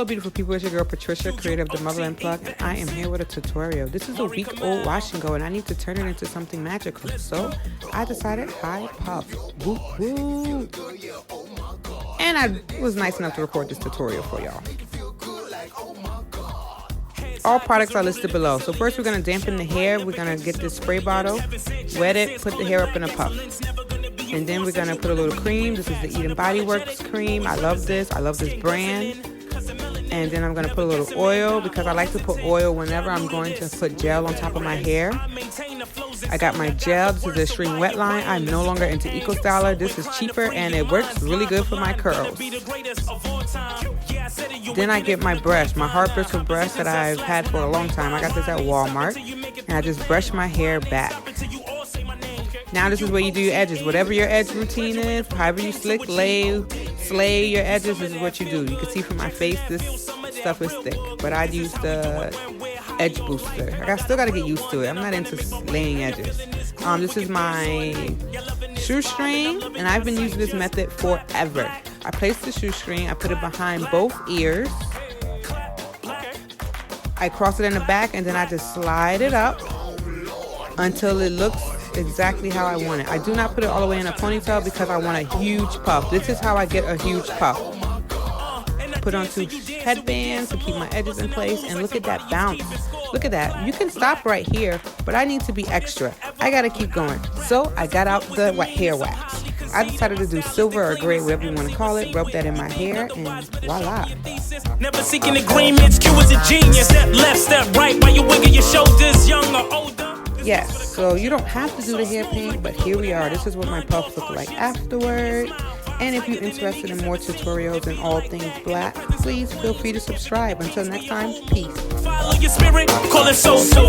Hello beautiful people, it's your girl Patricia, creator of the Motherland plug, and I am here with a tutorial. This is a week-old wash and go, and I need to turn it into something magical. So I decided high puff. Woo woo. And I was nice enough to record this tutorial for y'all. All products are listed below. So first we're going to dampen the hair. We're going to get this spray bottle, wet it, put the hair up in a puff. And then we're going to put a little cream. This is the Bodyworks cream. I love this. I love this brand. And then I'm going to put a little oil because I like to put oil whenever I'm going to put gel on top of my hair. I got my gel. This is the Xtreme wet line. I'm no longer into Eco Styler. This is cheaper and it works really good for my curls. Then I get my brush, my hard bristle brush that I've had for a long time. I got this at Walmart. And I just brush my hair back. Now this is where you do your edges. Whatever your edge routine is, however you slay your edges, this is what you do. You can see from my face, this stuff is thick. But I use the edge booster. I still got to get used to it. I'm not into slaying edges. This is my shoestring, and I've been using this method forever. I place the shoestring, I put it behind both ears. I cross it in the back, and then I just slide it up until it looks exactly how I want it. I do not put it all the way in a ponytail because I want a huge puff. This is how I get a huge puff. Put on 2 headbands to keep my edges in place, and look at that bounce. Look at that. You can stop right here, but I need to be extra. I gotta keep going. So I got out the hair wax. I decided to do silver or gray, whatever you want to call it. Rub that in my hair, and voila. Never seeking agreements. Q is a genius. Step left, step right, while you wiggle your shoulders, young or older. Yes, so you don't have to do the hair paint, but here we are. This is what my puffs look like afterward. And if you're interested in more tutorials and all things black, please feel free to subscribe. Until next time, peace. Follow your spirit, call it Soulful.